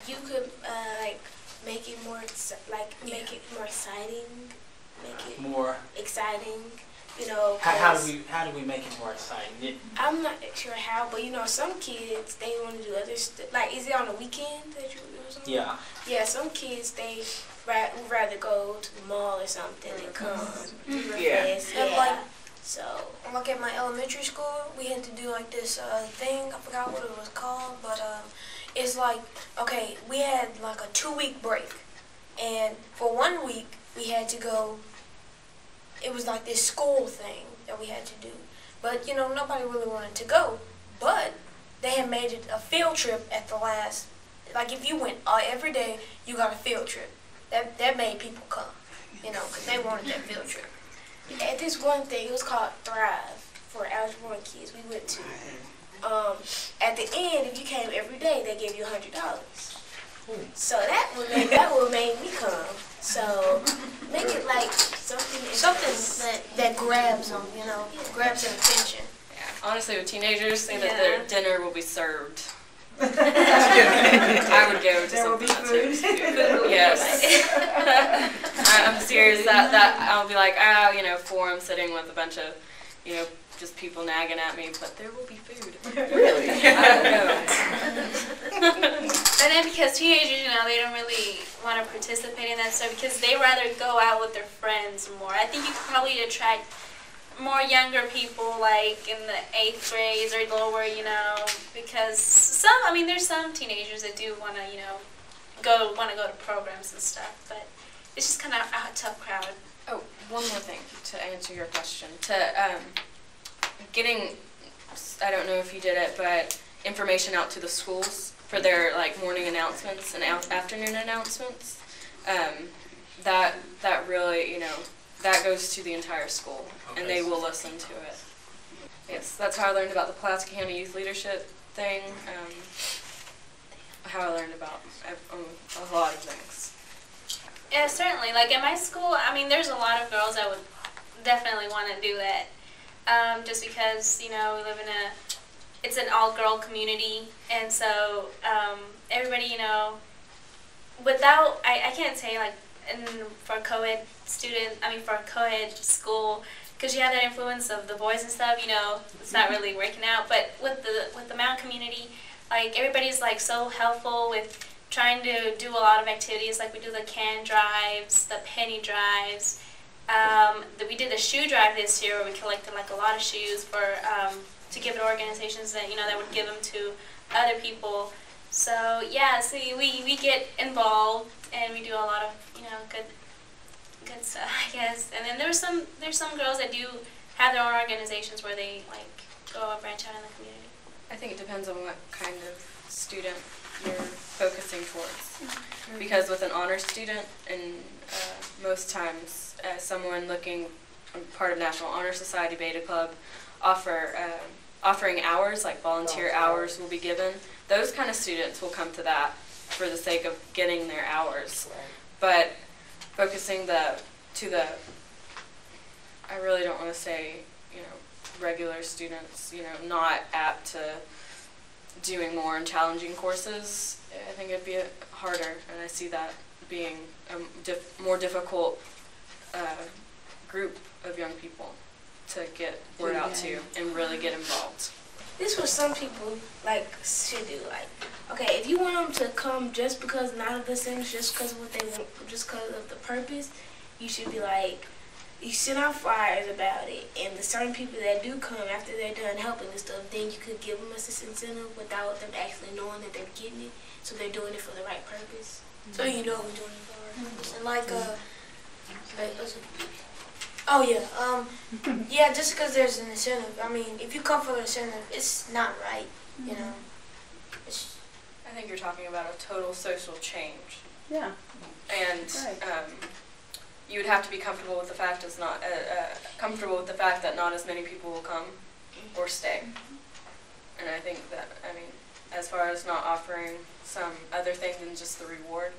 You could like make it more make it more exciting, make it more exciting. You know, how do we make it more exciting? I'm not sure how, but you know, some kids they want to do other stuff. Like, is it on the weekend that you do something? Yeah. Yeah, some kids they would rather go to the mall or something and come. Yeah. And like, so like at my elementary school, we had to do like this thing. I forgot what it was called, but it's like, okay, we had like a 2-week break, and for 1 week we had to go. It was like this school thing that we had to do, but you know nobody really wanted to go. But they had made it a field trip at the last. Like if you went every day, you got a field trip. That made people come, you know, because they wanted that field trip. at this one thing, it was called Thrive for Algebra kids. We went to. At the end, if you came every day, they gave you $100. So that would make me come. So make it like something that grabs them, you know, grabs their attention. Yeah. Honestly, with teenagers, say that their dinner will be served. I would go to something that serves food. Yes. I'm serious. That I'll be like, you know, forum sitting with a bunch of, you know, just people nagging at me, but there will be food. Really? I don't know. And then because teenagers, you know, they don't really want to participate in that stuff because they rather go out with their friends more. I think you could probably attract more younger people, like in the 8th grades or lower, you know, because there's some teenagers that do want to, you know, want to go to programs and stuff, but it's just kind of a tough crowd. Oh, one more thing to answer your question. Getting, I don't know if you did it, but information out to the schools for their like morning announcements and afternoon announcements. That really, you know, that goes to the entire school, and they will listen to it. Yes, that's how I learned about the Pulaski County Youth Leadership thing. How I learned about a lot of things. Yeah, certainly. Like at my school, I mean, there's a lot of girls that would definitely want to do that. Just because, you know, we live in it's an all-girl community, and so everybody, you know, I can't say like for a co-ed for a co-ed school, because you have that influence of the boys and stuff, you know, it's not really working out. But with the Mount community, like everybody's like so helpful with trying to do a lot of activities. Like we do the can drives, the penny drives. We did a shoe drive this year where we collected like a lot of shoes to give to organizations that, you know, that would give them to other people. So yeah, so we get involved and we do a lot of, you know, good stuff, I guess. And then there's some girls that do have their own organizations where they like go and branch out in the community. I think it depends on what kind of student you're focusing towards. Because with an honor student, and most times someone looking part of National Honor Society Beta Club offering hours, like volunteer hours will be given. Those kind of students will come to that for the sake of getting their hours. But focusing I really don't want to say, you know, regular students, you know, not apt to doing more and challenging courses. I think it'd be harder, and I see that being a more difficult group of young people to get word out to and really get involved. this is what some people like should do. Like, okay, if you want them to come just because not of the things, just because of what they want, just because of the purpose, you should be like, you send out flyers about it, and the certain people that do come after they're done helping and stuff, then you could give them a incentive without them actually knowing that they're getting it, so they're doing it for the right purpose. Mm-hmm. So you know who's doing it for. And like oh yeah, yeah. Just because there's an incentive, I mean, if you come for the incentive, it's not right, you know. I think you're talking about a total social change. Yeah. And you would have to be comfortable with the fact that not as many people will come or stay. And I think that, I mean, as far as not offering some other thing than just the reward,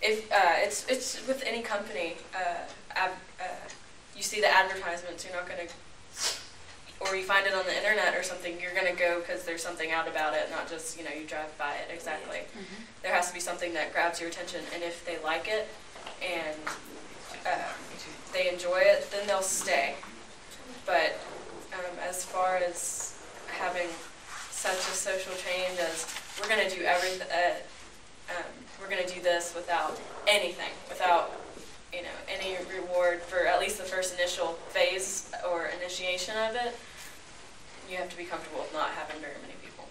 if it's with any company, you see the advertisements, you're not going to or you find it on the internet or something, you're going to go because there's something out about it, not just, you drive by it. Exactly. Mm-hmm. There has to be something that grabs your attention, and if they like it and they enjoy it, then they'll stay. But as far as having such a social change as we're going to do everything, we're going to do this without anything, without any reward for at least the first initial phase or initiation of it, you have to be comfortable with not having very many people.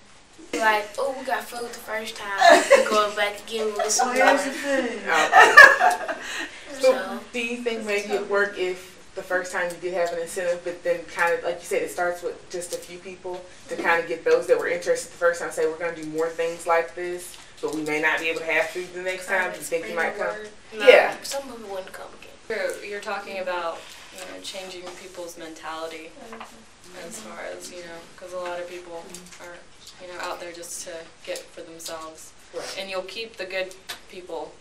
Like, oh, we got food the first time, we're going back again with some more. So, do you think maybe it'd work if the first time you did have an incentive, but then kind of, like you said, it starts with just a few people to kind of get those that were interested the first time, say we're going to do more things like this, but we may not be able to have food the next time. Do you think you might come? No, Yeah. some people wouldn't come again. So you're talking about, changing people's mentality as far as, because a lot of people are, out there just to get for themselves. Right. And you'll keep the good people,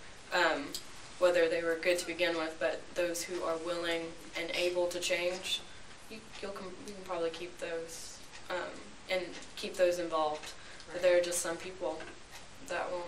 whether they were good to begin with, but those who are willing and able to change, you can probably keep those, and keep those involved. But there are just some people that won't.